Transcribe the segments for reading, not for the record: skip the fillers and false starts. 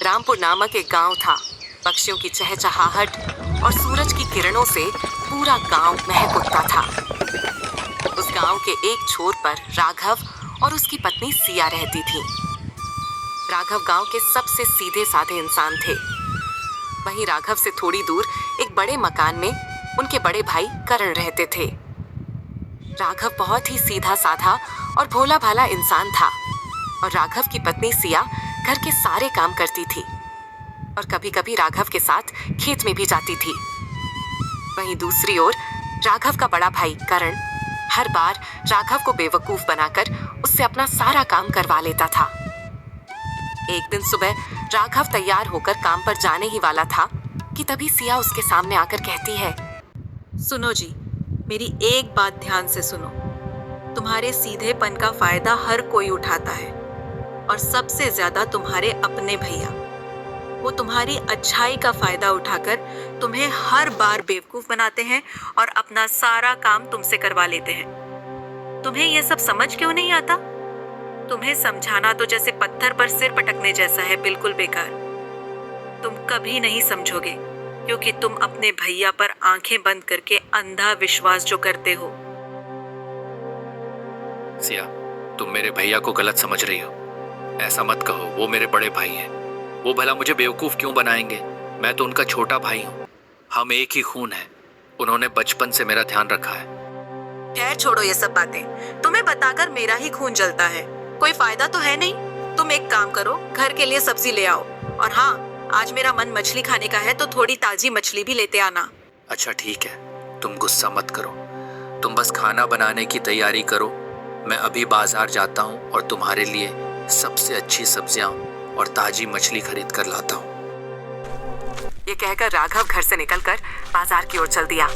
बलरामपुर नामक एक गांव था। पक्षियों की चहचहाहट और सूरज की किरणों से पूरा गांव महक उठता था। उस गांव के एक छोर पर राघव और उसकी पत्नी सिया रहती थी। राघव गांव के सबसे सीधे साधे इंसान थे। वहीं राघव से थोड़ी दूर एक बड़े मकान में उनके बड़े भाई करण रहते थे। राघव बहुत ही सीधा साधा और भोला भाला इंसान था और राघव की पत्नी सिया घर के सारे काम करती थी और कभी-कभी राघव के साथ खेत में भी जाती थी। वहीं दूसरी ओर राघव का बड़ा भाई करण हर बार राघव को बेवकूफ बनाकर उससे अपना सारा काम करवा लेता था। एक दिन सुबह राघव तैयार होकर काम पर जाने ही वाला था कि तभी सिया उसके सामने आकर कहती है, सुनो जी, मेरी एक बात ध्यान से सुनो। तुम्हारे सीधेपन का फायदा हर कोई उठाता है और सबसे ज्यादा तुम्हारे अपने भैया। वो तुम्हारी अच्छाई का फायदा उठाकर तुम्हें हर बार बेवकूफ बनाते हैं और अपना सारा काम तुमसे करवा लेते हैं। तुम्हें यह सब समझ क्यों नहीं आता? तुम्हें समझाना तो जैसे पत्थर पर सिर पटकने जैसा है, बिल्कुल बेकार। तुम कभी नहीं समझोगे क्योंकि तुम अपने भैया पर आंखें बंद करके अंधा विश्वास जो करते हो। सिया, तुम मेरे भैया को गलत समझ रही हो। ऐसा मत कहो, वो मेरे बड़े भाई हैं। वो भला मुझे बेवकूफ क्यों बनाएंगे? मैं तो उनका छोटा भाई हूँ। हम एक ही खून है। उन्होंने बचपन से मेरा ध्यान रखा है। खैर छोड़ो ये सब बातें। तुम्हें बताकर मेरा ही खून जलता है, कोई फायदा तो है नहीं। तुम एक काम करो, घर के लिए सब्जी ले आओ और हाँ, आज मेरा मन मछली खाने का है तो थोड़ी ताजी मछली भी लेते आना। अच्छा ठीक है, तुम गुस्सा मत करो। तुम बस खाना बनाने की तैयारी करो। मैं अभी बाजार जाता हूँ और तुम्हारे लिए सबसे अच्छी सब्जियाँ और ताजी मछली खरीद कर लाता हूँ। ये कहकर राघव घर से निकलकर बाजार की ओर चल दिया।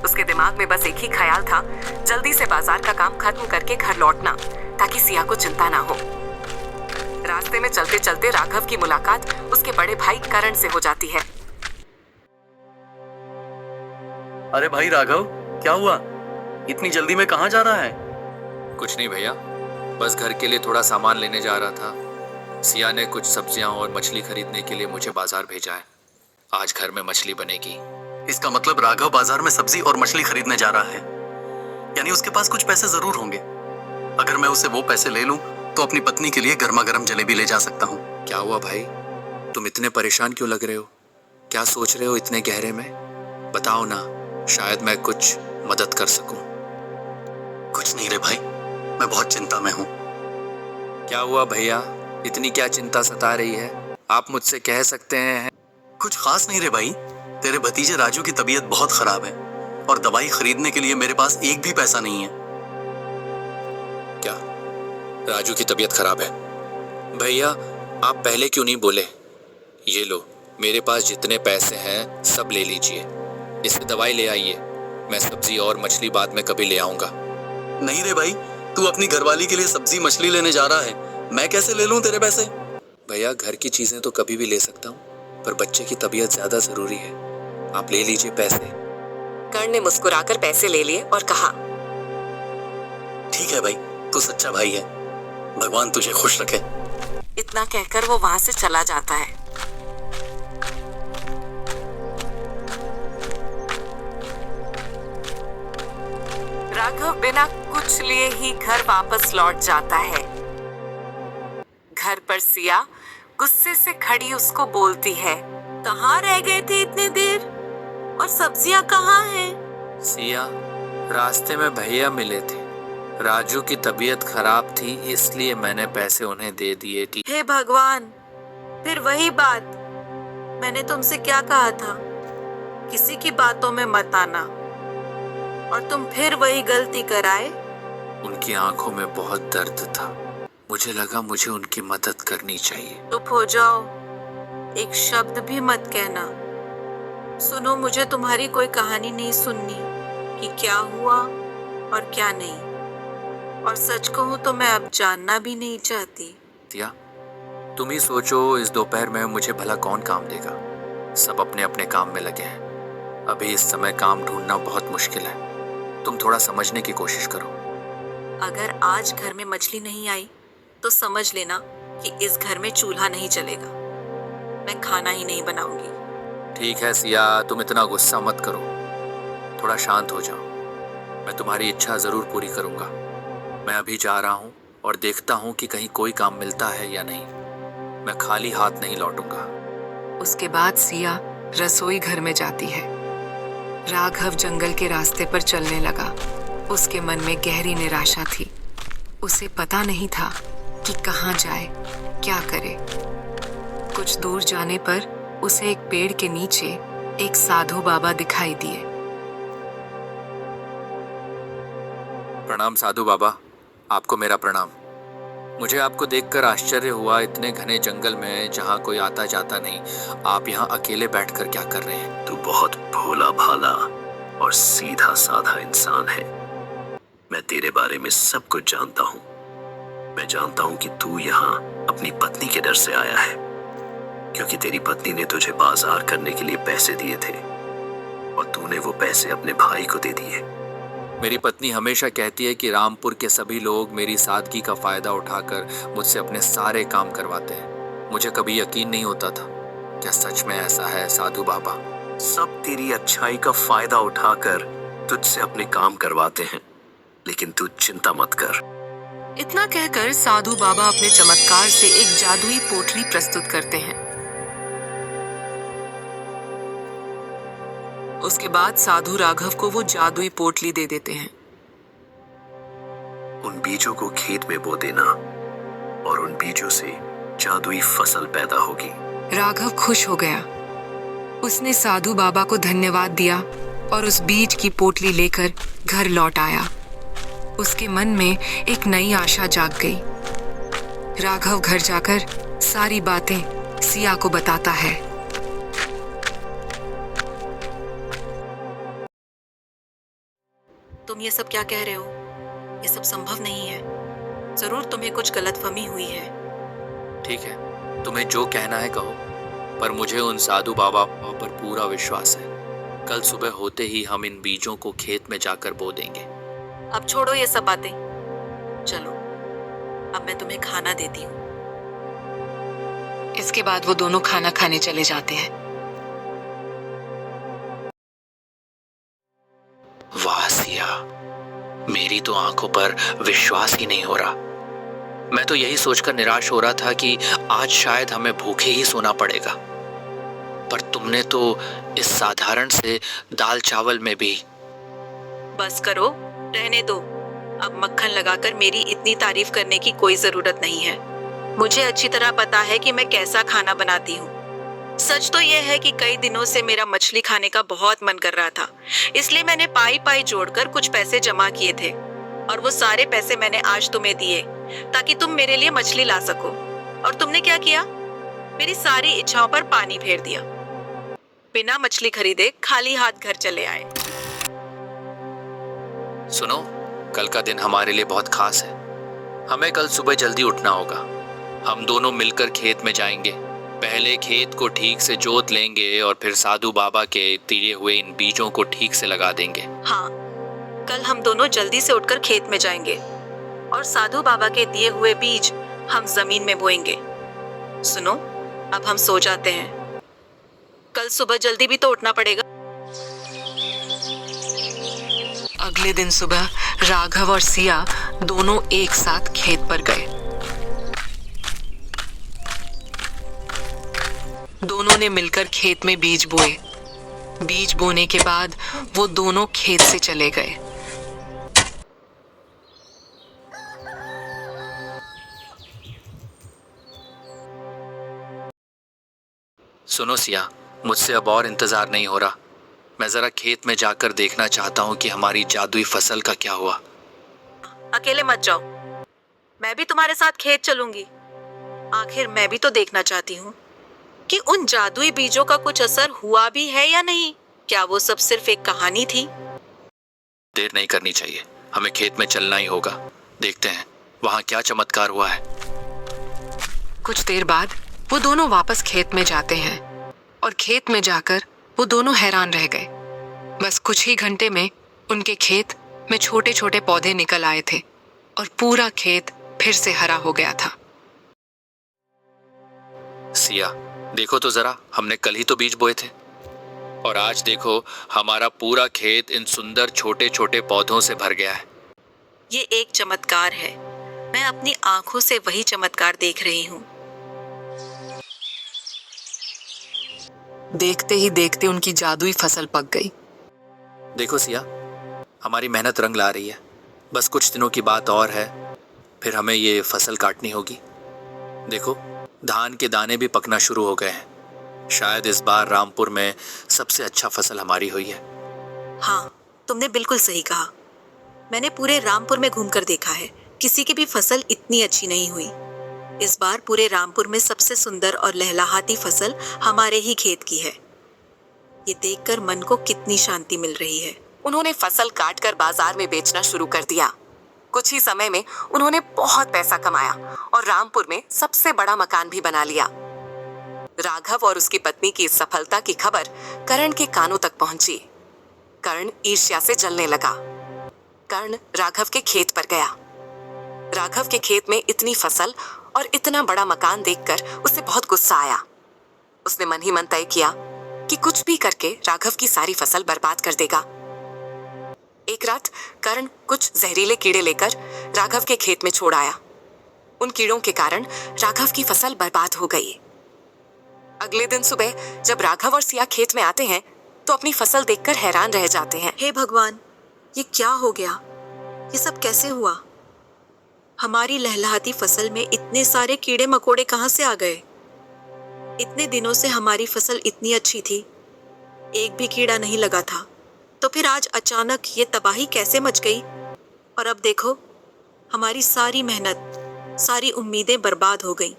उसके दिमाग में बस एक ही ख्याल था, जल्दी से बाजार का काम खत्म करके घर लौटना ताकि सिया को चिंता ना हो। रास्ते में चलते चलते राघव की मुलाकात उसके बड़े भाई करण से हो जाती है। अरे भाई राघव, क्या हुआ? इतनी जल्दी में कहाँ जा रहा है? कुछ नहीं भैया, बस घर के लिए थोड़ा सामान लेने जा रहा था। सिया ने कुछ सब्जियां और मछली खरीदने के लिए मुझे बाजार भेजा है। आज घर में मछली बनेगी। इसका मतलब राघव बाजार में सब्जी और मछली खरीदने जा रहा है, यानी उसके पास कुछ पैसे जरूर होंगे। अगर मैं उसे वो पैसे ले लूं तो अपनी पत्नी के लिए गर्मा गर्म जलेबी ले जा सकता हूँ। क्या हुआ भाई, तुम इतने परेशान क्यों लग रहे हो? क्या सोच रहे हो इतने गहरे में? बताओ ना, शायद मैं कुछ मदद कर सकूं। कुछ नहीं रे भाई, मैं बहुत चिंता में हूँ। क्या हुआ भैया, इतनी क्या चिंता सता रही है? आप मुझसे कह सकते हैं। कुछ खास नहीं रे भाई, तेरे भतीजे राजू की तबीयत बहुत खराब है और दवाई खरीदने के लिए मेरे पास एक भी पैसा नहीं है। क्या राजू की तबीयत खराब है? भैया आप पहले क्यों नहीं बोले? ये लो, मेरे पास जितने पैसे हैं सब ले लीजिए। इससे दवाई ले आइए, मैं सब्जी और मछली बाद में कभी ले आऊंगा। नहीं रे भाई, तू अपनी घरवाली के लिए सब्जी मछली लेने जा रहा है, मैं कैसे ले लूं तेरे पैसे? भैया घर की चीजें तो कभी भी ले सकता हूँ, पर बच्चे की तबीयत ज्यादा जरूरी है। आप ले लीजिए पैसे। कर्ण ने मुस्कुराकर पैसे ले लिए और कहा, ठीक है भाई, तू सच्चा भाई है, भगवान तुझे खुश रखे। इतना कहकर वो वहां से चला जाता है। राघव बिना कुछ लिए ही घर वापस लौट जाता है। घर पर सिया गुस्से से खड़ी उसको बोलती है, कहाँ रह गए थे इतने देर और सब्जियां कहाँ हैं? सिया, रास्ते में भैया मिले थे। राजू की तबीयत खराब थी इसलिए मैंने पैसे उन्हें दे दिए थी। हे भगवान, फिर वही बात। मैंने तुमसे क्या कहा था, किसी की बातों में मत आना, और तुम फिर वही गलती कराए। उनकी आंखों में बहुत दर्द था, मुझे लगा मुझे उनकी मदद करनी चाहिए। चुप हो जाओ, एक शब्द भी मत कहना। सुनो, मुझे तुम्हारी कोई कहानी नहीं सुननी कि क्या हुआ और क्या नहीं, और सच कहूं तो मैं अब जानना भी नहीं चाहती। सिया, तुम ही सोचो, इस दोपहर में मुझे भला कौन काम देगा? सब अपने अपने काम में लगे हैं। अभी इस समय काम ढूंढना बहुत मुश्किल है। तुम थोड़ा समझने की कोशिश करो। अगर आज घर में मछली नहीं आई तो समझ लेना कि इस घर में चूल्हा नहीं चलेगा। मैं खाना ही नहीं बनाऊंगी। ठीक है सिया, तुम इतना गुस्सा मत करो, थोड़ा शांत हो जाओ। मैं तुम्हारी इच्छा ज़रूर पूरी करूँगा। मैं अभी जा रहा हूँ और देखता हूँ कि कहीं कोई काम मिलता है या नहीं। मैं खाली हाथ नहीं लौटूंगा। उसके बाद सिया रसोई घर में जाती है। राघव जंगल के रास्ते पर चलने लगा। उसके मन में गहरी निराशा थी। उसे पता नहीं था कि कहाँ जाए, क्या करे। कुछ दूर जाने पर उसे एक पेड़ के नीचे एक साधु बाबा दिखाई दिए। प्रणाम साधु बाबा, आपको मेरा प्रणाम। मुझे आपको देखकर आश्चर्य हुआ। इतने घने जंगल में जहाँ कोई आता जाता नहीं, आप यहाँ अकेले बैठकर क्या कर रहे हैं? तू बहुत भोला भाला और सीधा साधा इंसान है। मैं तेरे बारे में सब कुछ जानता हूँ। मैं जानता हूँ कि तू यहाँ अपनी पत्नी के डर से आया है, क्योंकि तेरी पत्नी ने तुझे बाजार करने के लिए पैसे दिए थे और तूने वो पैसे अपने भाई को दे दिए। मेरी पत्नी हमेशा कहती है कि रामपुर के सभी लोग मेरी सादगी का फायदा उठाकर मुझसे अपने सारे काम करवाते हैं। मुझे कभी यकीन नहीं होता था। क्या सच में ऐसा है साधु बाबा? सब तेरी अच्छाई का फायदा उठाकर तुझसे अपने काम करवाते हैं, लेकिन तू चिंता मत कर। इतना कहकर साधु बाबा अपने चमत्कार से एक जादुई पोटली प्रस्तुत करते हैं। उसके बाद साधु राघव को वो जादुई पोटली दे देते हैं। उन बीजों को खेत में बो देना और उन बीजों से जादुई फसल पैदा होगी। राघव खुश हो गया। उसने साधु बाबा को धन्यवाद दिया और उस बीज की पोटली लेकर घर लौट आया। उसके मन में एक नई आशा जाग गई। राघव घर जाकर सारी बातें सिया को बताता है। तुम ये सब क्या कह रहे हो? ये सब संभव नहीं है। जरूर तुम्हें कुछ गलतफहमी हुई है। ठीक है, तुम्हें जो कहना है कहो, पर मुझे उन साधु बाबा पर पूरा विश्वास है। कल सुबह होते ही हम इन बीजों को खेत में जाकर बो देंगे। अब छोड़ो ये सब बातें, चलो अब मैं तुम्हें खाना देती हूँ। इसके बाद वो दोनों खाना खाने चले जाते हैं। वाह सिया, मेरी तो आंखों पर विश्वास ही नहीं हो रहा। मैं तो यही सोचकर निराश हो रहा था कि आज शायद हमें भूखे ही सोना पड़ेगा, पर तुमने तो इस साधारण से दाल चावल में भी। बस करो, रहने दो। अब मक्खन लगाकर मेरी इतनी तारीफ करने की कोई जरूरत नहीं है। मुझे अच्छी तरह पता है कि मैं कैसा खाना बनाती हूँ। सच तो यह है कि कई दिनों से मेरा मछली खाने का बहुत मन कर रहा था, इसलिए मैंने पाई पाई जोड़कर कुछ पैसे जमा किए थे और वो सारे पैसे मैंने आज तुम्हें दिए ताकि तुम मेरे लिए मछली ला सको। और तुमने क्या किया? मेरी सारी इच्छाओं पर पानी फेर दिया। बिना मछली खरीदे खाली हाथ घर चले आए। सुनो, कल का दिन हमारे लिए बहुत खास है। हमें कल सुबह जल्दी उठना होगा। हम दोनों मिलकर खेत में जाएंगे। पहले खेत को ठीक से जोत लेंगे और फिर साधु बाबा के दिए हुए इन बीजों को ठीक से लगा देंगे। हाँ, कल हम दोनों जल्दी से उठकर खेत में जाएंगे और साधु बाबा के दिए हुए बीज हम जमीन में बोएंगे। सुनो, अब हम सो जाते हैं। कल सुबह जल्दी भी तो उठना पड़ेगा। अगले दिन सुबह राघव और सिया दोनों एक साथ खेत पर गए। दोनों ने मिलकर खेत में बीज बोए। बीज बोने के बाद वो दोनों खेत से चले गए। सुनो सिया, मुझसे अब और इंतजार नहीं हो रहा। मैं जरा खेत में जाकर देखना चाहता हूँ कि हमारी जादुई फसल का क्या हुआ। अकेले मत जाओ, मैं भी तुम्हारे साथ खेत चलूंगी। आखिर मैं भी तो देखना चाहती हूँ कि उन जादुई बीजों का कुछ असर हुआ भी है या नहीं। क्या वो सब सिर्फ एक कहानी थी? देर नहीं करनी चाहिए, हमें खेत में चलना ही होगा। देखते हैं वहाँ क्या चमत्कार हुआ है। कुछ देर बाद वो दोनों वापस खेत में जाते हैं और खेत में जाकर वो दोनों हैरान रह गए। बस कुछ ही घंटे में उनके खेत में छोटे छोटे पौधे निकल आए थे और पूरा खेत फिर से हरा हो गया था। सिया, देखो तो जरा, हमने कल ही तो बीज बोए थे और आज देखो हमारा पूरा खेत इन सुंदर छोटे छोटे पौधों से भर गया है। ये एक चमत्कार है। मैं अपनी आंखों से वही चमत्कार देख रही हूँ। देखते ही देखते उनकी जादुई फसल पक गई। देखो सिया, हमारी मेहनत रंग ला रही है। बस कुछ दिनों की बात और है, फिर हमें ये फसल काटनी होगी। देखो, धान के दाने भी पकना शुरू हो गए हैं। शायद इस बार रामपुर में सबसे अच्छा फसल हमारी हुई है। हाँ, तुमने बिल्कुल सही कहा। मैंने पूरे रामपुर में घूमकर देखा है, किसी की भी फसल इतनी अच्छी नहीं हुई। इस बार पूरे रामपुर में सबसे सुंदर और लहलहाती फसल हमारे ही खेत की है। ये देखकर मन को कितनी शांति मिल रही है। उन्होंने फसल काटकर बाजार में बेचना शुरू कर दिया। कुछ ही समय में उन्होंने बहुत पैसा कमाया और रामपुर में सबसे बड़ा मकान भी बना लिया। राघव और उसकी पत्नी की इस सफलता की खबर कर्ण के कानों तक पहुंची। कर्ण ईर्ष्या से जलने लगा। कर्ण राघव के खेत पर गया। राघव के खेत में इतनी फसल और इतना बड़ा मकान देखकर उसे बहुत गुस्सा आया। उसने मन ही मन तय किया कि कुछ भी करके राघव की सारी फसल बर्बाद कर देगा। एक रात कर्ण कुछ जहरीले कीड़े लेकर राघव के खेत में छोड़ आया। उन कीड़ों के कारण राघव की फसल बर्बाद हो गई। अगले दिन सुबह जब राघव और सिया खेत में आते हैं तो अपनी फसल देखकर हैरान रह जाते हैं। हे भगवान, ये क्या हो गया? ये सब कैसे हुआ? हमारी लहलहाती फसल में इतने सारे कीड़े मकोड़े कहाँ से आ गए? इतने दिनों से हमारी फसल इतनी अच्छी थी, एक भी कीड़ा नहीं लगा था, तो फिर आज अचानक ये तबाही कैसे मच गई? और अब देखो, हमारी सारी मेहनत, सारी उम्मीदें बर्बाद हो गई।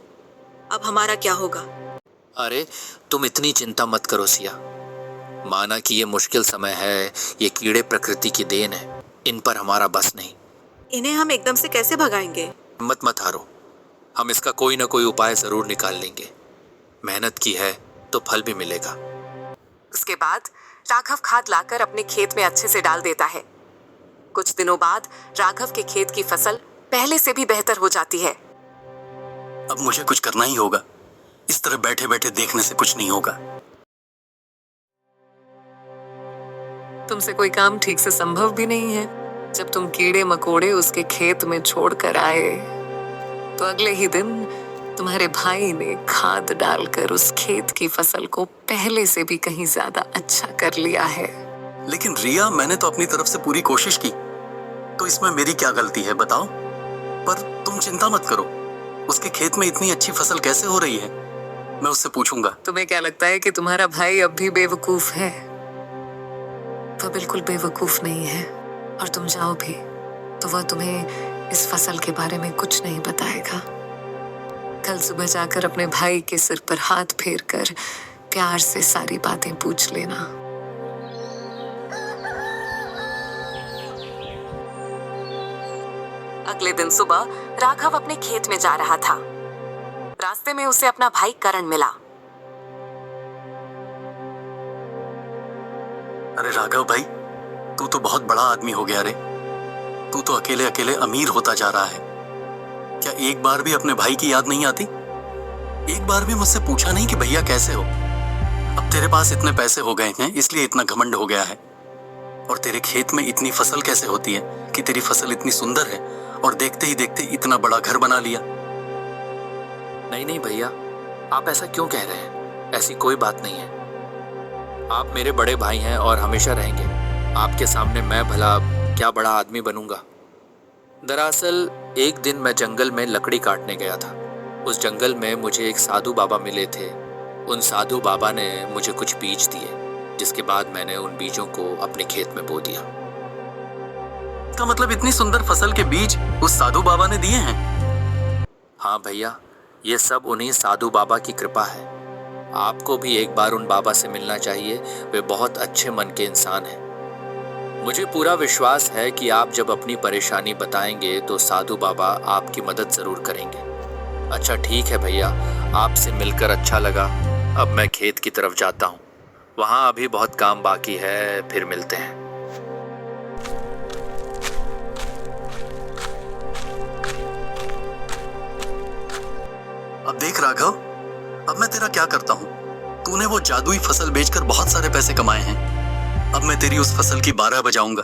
अब हमारा क्या होगा? अरे तुम इतनी चिंता मत करो सिया। माना कि ये मुश्किल समय है, ये कीड़े प्रकृति की देन है, इन पर हमारा बस नहीं। इन्हें हम एकदम से कैसे भगाएंगे? हिम्मत मत हारो, हम इसका कोई ना कोई उपाय जरूर निकाल लेंगे। मेहनत की है तो फल भी मिलेगा। उसके बाद राघव खाद लाकर अपने खेत में अच्छे से डाल देता है। कुछ दिनों बाद राघव के खेत की फसल पहले से भी बेहतर हो जाती है। अब मुझे कुछ करना ही होगा। इस तरह बैठे बैठे देखने से कुछ नहीं होगा। तुमसे कोई काम ठीक से संभव भी नहीं है। जब तुम कीड़े मकोड़े उसके खेत में छोड़कर आए तो अगले ही दिन तुम्हारे भाई ने खाद डालकर उस खेत की फसल को पहले से भी कहीं ज्यादा अच्छा कर लिया है। लेकिन रिया, मैंने तो अपनी तरफ से पूरी कोशिश की, तो इसमें मेरी क्या गलती है बताओ? पर तुम चिंता मत करो, उसके खेत में इतनी अच्छी फसल कैसे हो रही है, मैं उससे पूछूंगा। तुम्हें क्या लगता है कि तुम्हारा भाई अब भी बेवकूफ है? वह बिल्कुल बेवकूफ नहीं है, और तुम जाओ भी तो वह तुम्हें इस फसल के बारे में कुछ नहीं बताएगा। कल सुबह जाकर अपने भाई के सिर पर हाथ फेर कर प्यार से सारी बातें पूछ लेना। अगले दिन सुबह राघव अपने खेत में जा रहा था। रास्ते में उसे अपना भाई करण मिला। अरे राघव भाई, तू तो बहुत बड़ा आदमी हो गया रे। तू तो अकेले अकेले अमीर होता जा रहा है। क्या एक बार भी अपने भाई की याद नहीं आती? एक बार भी मुझसे पूछा नहीं कि भैया कैसे हो? अब तेरे पास इतने पैसे हो गए हैं इसलिए इतना घमंड हो गया है। और तेरे खेत में इतनी फसल कैसे होती है कि तेरी फसल इतनी सुंदर है और देखते ही देखते इतना बड़ा घर बना लिया? नहीं नहीं भैया, आप ऐसा क्यों कह रहे हैं? ऐसी कोई बात नहीं है। आप मेरे बड़े भाई हैं और हमेशा रहेंगे। आपके सामने मैं भला क्या बड़ा आदमी बनूंगा। दरअसल एक दिन मैं जंगल में लकड़ी काटने गया था। उस जंगल में मुझे एक साधु बाबा मिले थे। उन साधु बाबा ने मुझे कुछ बीज दिए, जिसके बाद मैंने उन बीजों को अपने खेत में बो दिया। इसका मतलब इतनी सुंदर फसल के बीज उस साधु बाबा ने दिए हैं? हाँ भैया, ये सब उन्हीं साधु बाबा की कृपा है। आपको भी एक बार उन बाबा से मिलना चाहिए। वे बहुत अच्छे मन के इंसान हैं। मुझे पूरा विश्वास है कि आप जब अपनी परेशानी बताएंगे तो साधु बाबा आपकी मदद जरूर करेंगे। अच्छा ठीक है भैया, आपसे मिलकर अच्छा लगा। अब मैं खेत की तरफ जाता हूँ, वहाँ अभी बहुत काम बाकी है। फिर मिलते हैं। अब देख राघव, अब मैं तेरा क्या करता हूँ? तूने वो जादुई फसल बेचकर बहुत सारे पैसे कमाए हैं। अब मैं तेरी उस फसल की 12 बजाऊंगा।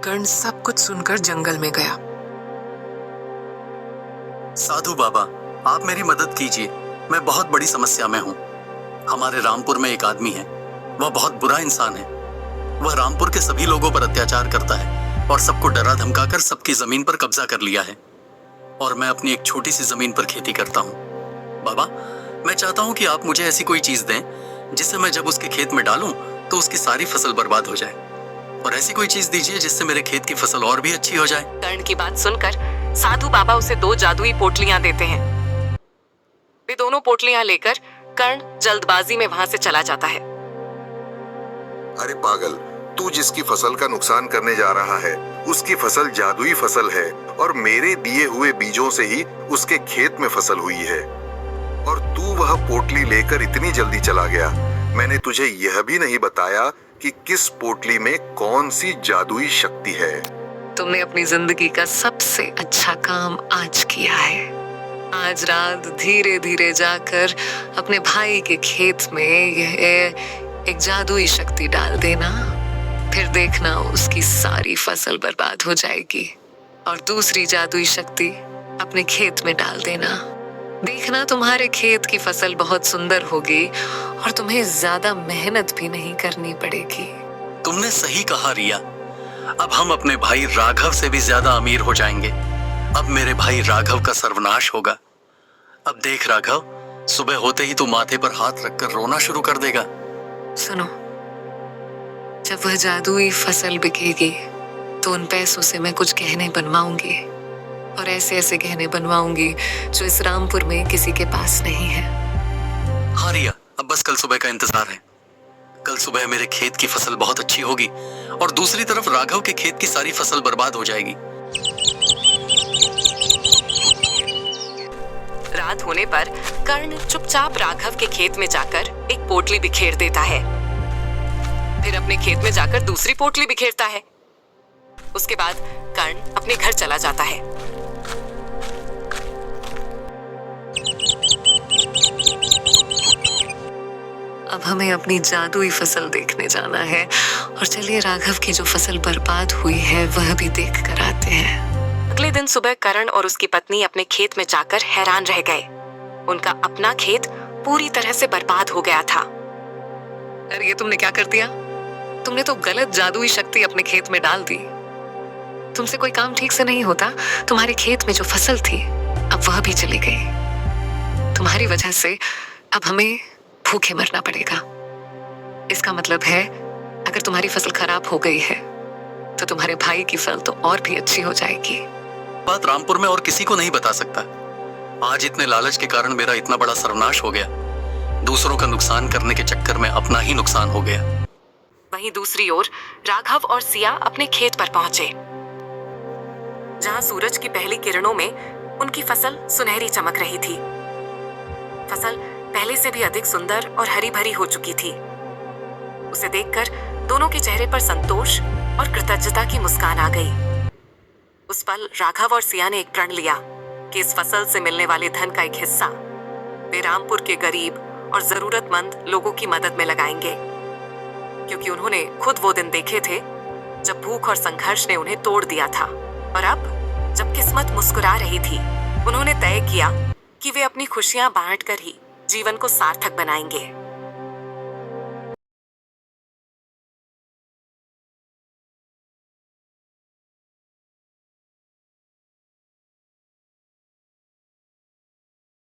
कर्ण सब कुछ सुनकर जंगल में गया। साधु बाबा, आप मेरी मदद कीजिए, मैं बहुत बड़ी समस्या में हूँ। हमारे रामपुर में एक आदमी है, वह बहुत बुरा इंसान है। वह रामपुर के सभी लोगों पर अत्याचार करता है और सबको डरा धमकाकर सबकी जमीन पर कब्जा कर लिया है। और मैं अपनी एक छोटी सी जमीन पर खेती करता हूँ। बाबा, मैं चाहता हूँ कि आप मुझे ऐसी कोई चीज दें जिससे मैं जब उसके खेत में डालूं तो उसकी सारी फसल बर्बाद हो जाए, और ऐसी कोई चीज दीजिए जिससे मेरे खेत की फसल और भी अच्छी हो जाए। कर्ण की बात सुनकर साधु बाबा उसे 2 जादुई पोटलियां देते हैं। वे दोनों पोटलियां लेकर कर्ण जल्दबाजी में वहां से चला जाता है। अरे पागल, तू जिसकी फसल का नुकसान करने जा रहा है उसकी फसल जादुई फसल है और मेरे दिए हुए बीजों से ही उसके खेत में फसल हुई है, और तू वह पोटली लेकर इतनी जल्दी चला गया। मैंने तुझे यह भी नहीं बताया कि किस पोटली में कौन सी जादुई शक्ति है। तुमने अपनी जिंदगी का सबसे अच्छा काम आज किया है। आज रात धीरे धीरे जाकर अपने भाई के खेत में यह एक जादुई शक्ति डाल देना, फिर देखना उसकी सारी फसल बर्बाद हो जाएगी। और दूसरी जादुई शक्ति अपने खेत में डाल देना, देखना तुम्हारे खेत की फसल बहुत सुंदर होगी और तुम्हें ज्यादा मेहनत भी नहीं करनी पड़ेगी। तुमने सही कहा रिया, अब हम अपने भाई राघव से भी ज्यादा अमीर हो जाएंगे। अब मेरे भाई राघव का सर्वनाश होगा। अब देख राघव, सुबह होते ही तू माथे पर हाथ रखकर रोना शुरू कर देगा। सुनो, जब वह जादुई फसल बिकेगी तो उन पैसों से मैं कुछ गहने बनवाऊंगी, और ऐसे ऐसे गहने बनवाऊंगी जो इस रामपुर में किसी के पास नहीं है। हाँ रिया, अब बस कल सुबह का इंतजार है। कल सुबह मेरे खेत की फसल बहुत अच्छी होगी और दूसरी तरफ राघव के खेत की सारी फसल बर्बाद हो जाएगी। रात होने पर कर्ण चुपचाप राघव के खेत में जाकर एक पोटली बिखेर देता है, फिर अपने खेत में जाकर दूसरी पोटली बिखेरता है। उसके बाद कर्ण अपने घर चला जाता है। अब हमें अपनी जादुई फसल देखने जाना है, और चलिए राघव की जो फसल बर्बाद हुई है वह भी देख कर आते हैं। अगले दिन सुबह कर्ण और उसकी पत्नी अपने खेत में जाकर हैरान रह गए। उनका अपना खेत पूरी तरह से बर्बाद हो गया था। अरे ये तुमने क्या कर दिया? तुमने तो गलत जादुई शक्ति अपने खेत में डाल दी। तुमसे कोई काम ठीक से नहीं होता। तुम्हारे खेत में जो फसल थी अब वह भी चली गई। तुम्हारी वजह से अब हमें भूखे मरना पड़ेगा। इसका मतलब है अगर तुम्हारी फसल खराब हो गई है तो तुम्हारे भाई की फसल तो और भी अच्छी हो जाएगी। बात रामपुर में और किसी को नहीं बता सकता। आज इतने लालच के कारण मेरा इतना बड़ा सर्वनाश हो गया। दूसरों का नुकसान करने के चक्कर में अपना ही नुकसान हो गया। वहीं दूसरी ओर राघव और सिया अपने खेत पर पहुंचे, जहां सूरज की पहली किरणों में उनकी फसल सुनहरी चमक रही थी। फसल पहले से भी अधिक सुंदर और हरी भरी हो चुकी थी। उसे देखकर दोनों के चेहरे पर संतोष और कृतज्ञता की मुस्कान आ गई। उस पल राघव और सिया ने एक प्रण लिया कि इस फसल से मिलने वाले धन का एक हिस्सा वे रामपुर के गरीब और जरूरतमंद लोगों की मदद में लगाएंगे, क्योंकि उन्होंने खुद वो दिन देखे थे जब भूख और संघर्ष ने उन्हें तोड़ दिया था। और अब जब किस्मत मुस्कुरा रही थी, उन्होंने तय किया कि वे अपनी खुशियां बांटकर ही जीवन को सार्थक बनाएंगे।